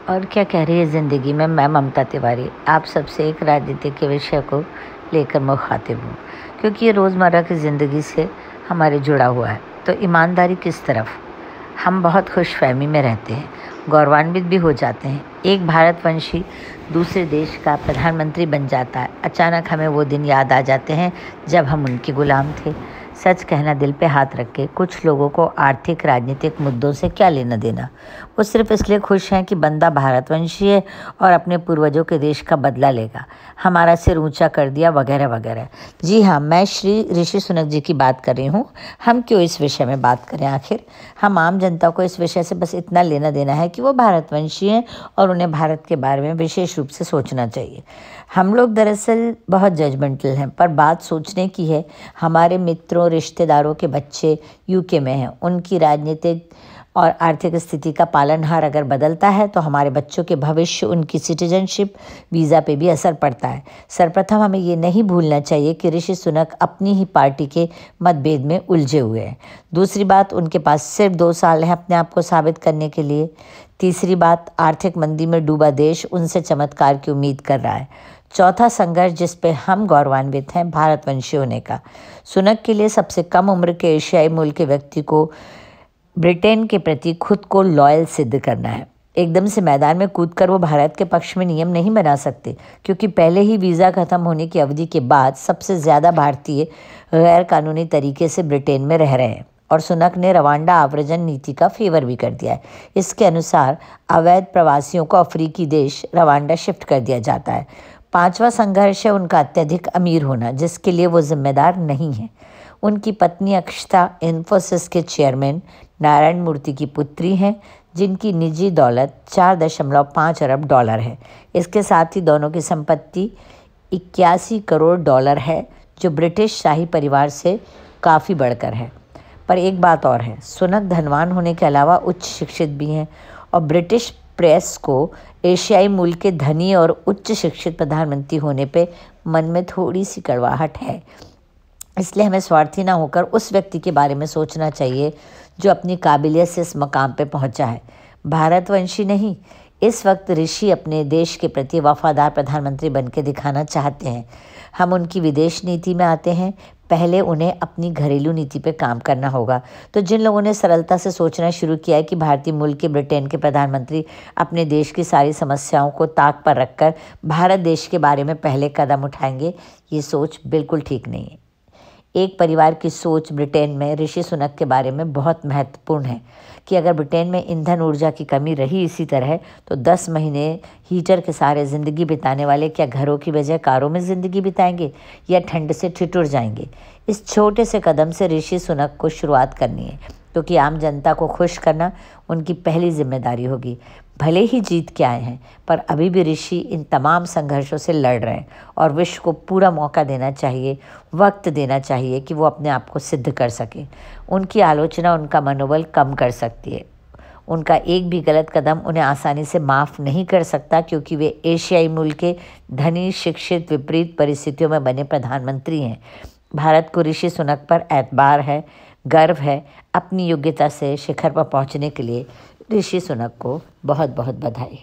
और क्या कह रही है ज़िंदगी में। मैं ममता तिवारी आप सबसे एक राजनीति के विषय को लेकर मुखातिब हूँ, क्योंकि ये रोज़मर्रा की ज़िंदगी से हमारे जुड़ा हुआ है। तो ईमानदारी किस तरफ, हम बहुत खुशफहमी में रहते हैं, गौरवान्वित भी हो जाते हैं। एक भारतवंशी दूसरे देश का प्रधानमंत्री बन जाता है, अचानक हमें वो दिन याद आ जाते हैं जब हम उनके गुलाम थे। सच कहना, दिल पे हाथ रख के, कुछ लोगों को आर्थिक राजनीतिक मुद्दों से क्या लेना देना। वो सिर्फ इसलिए खुश हैं कि बंदा भारतवंशी है और अपने पूर्वजों के देश का बदला लेगा, हमारा सिर ऊंचा कर दिया, वगैरह वगैरह। जी हाँ, मैं श्री ऋषि सुनक जी की बात कर रही हूँ। हम क्यों इस विषय में बात करें, आखिर हम आम जनता को इस विषय से बस इतना लेना देना है कि वो भारतवंशी हैं और उन्हें भारत के बारे में विशेष रूप से सोचना चाहिए। हम लोग दरअसल बहुत जजमेंटल हैं, पर बात सोचने की है। हमारे मित्रों रिश्तेदारों के बच्चे यूके में हैं, उनकी राजनीतिक और आर्थिक स्थिति का पालनहार अगर बदलता है तो हमारे बच्चों के भविष्य, उनकी सिटीजनशिप, वीज़ा पे भी असर पड़ता है। सर्वप्रथम हमें ये नहीं भूलना चाहिए कि ऋषि सुनक अपनी ही पार्टी के मतभेद में उलझे हुए हैं। दूसरी बात, उनके पास सिर्फ 2 साल हैं अपने आप को साबित करने के लिए। तीसरी बात, आर्थिक मंदी में डूबा देश उनसे चमत्कार की उम्मीद कर रहा है। चौथा संघर्ष जिस पे हम गौरवान्वित हैं, भारतवंशी होने का। सुनक के लिए सबसे कम उम्र के एशियाई मूल के व्यक्ति को ब्रिटेन के प्रति खुद को लॉयल सिद्ध करना है। एकदम से मैदान में कूदकर वो भारत के पक्ष में नियम नहीं बना सकते, क्योंकि पहले ही वीज़ा ख़त्म होने की अवधि के बाद सबसे ज़्यादा भारतीय गैर कानूनी तरीके से ब्रिटेन में रह रहे हैं। और सुनक ने रवांडा आव्रजन नीति का फेवर भी कर दिया है। इसके अनुसार अवैध प्रवासियों को अफ्रीकी देश रवांडा शिफ्ट कर दिया जाता है। पांचवा संघर्ष है उनका अत्यधिक अमीर होना, जिसके लिए वो जिम्मेदार नहीं है। उनकी पत्नी अक्षता इन्फोसिस के चेयरमैन नारायण मूर्ति की पुत्री हैं, जिनकी निजी दौलत 4.5 अरब डॉलर है। इसके साथ ही दोनों की संपत्ति 81 करोड़ डॉलर है, जो ब्रिटिश शाही परिवार से काफ़ी बढ़कर है। पर एक बात और है, सुनक धनवान होने के अलावा उच्च शिक्षित भी हैं और ब्रिटिश प्रेस को एशियाई मूल के धनी और उच्च शिक्षित प्रधानमंत्री होने पे मन में थोड़ी सी कड़वाहट है। इसलिए हमें स्वार्थी ना होकर उस व्यक्ति के बारे में सोचना चाहिए जो अपनी काबिलियत से इस मकाम पे पहुंचा है, भारतवंशी नहीं। इस वक्त ऋषि अपने देश के प्रति वफादार प्रधानमंत्री बन के दिखाना चाहते हैं। हम उनकी विदेश नीति में आते हैं, पहले उन्हें अपनी घरेलू नीति पे काम करना होगा। तो जिन लोगों ने सरलता से सोचना शुरू किया है कि भारतीय मूल के ब्रिटेन के प्रधानमंत्री अपने देश की सारी समस्याओं को ताक पर रखकर भारत देश के बारे में पहले कदम उठाएंगे, ये सोच बिल्कुल ठीक नहीं है। एक परिवार की सोच ब्रिटेन में ऋषि सुनक के बारे में बहुत महत्वपूर्ण है कि अगर ब्रिटेन में ईंधन ऊर्जा की कमी रही इसी तरह, तो 10 महीने हीटर के सहारे ज़िंदगी बिताने वाले क्या घरों की बजाय कारों में ज़िंदगी बिताएंगे या ठंड से ठिठुर जाएंगे। इस छोटे से कदम से ऋषि सुनक को शुरुआत करनी है, क्योंकि आम जनता को खुश करना उनकी पहली जिम्मेदारी होगी। भले ही जीत के आए हैं, पर अभी भी ऋषि इन तमाम संघर्षों से लड़ रहे हैं और विश्व को पूरा मौका देना चाहिए, वक्त देना चाहिए कि वो अपने आप को सिद्ध कर सके। उनकी आलोचना उनका मनोबल कम कर सकती है। उनका एक भी गलत कदम उन्हें आसानी से माफ़ नहीं कर सकता, क्योंकि वे एशियाई मूल के धनी, शिक्षित, विपरीत परिस्थितियों में बने प्रधानमंत्री हैं। भारत को ऋषि सुनक पर एतबार है, गर्व है। अपनी योग्यता से शिखर पर पहुंचने के लिए ऋषि सुनक को बहुत बहुत बधाई।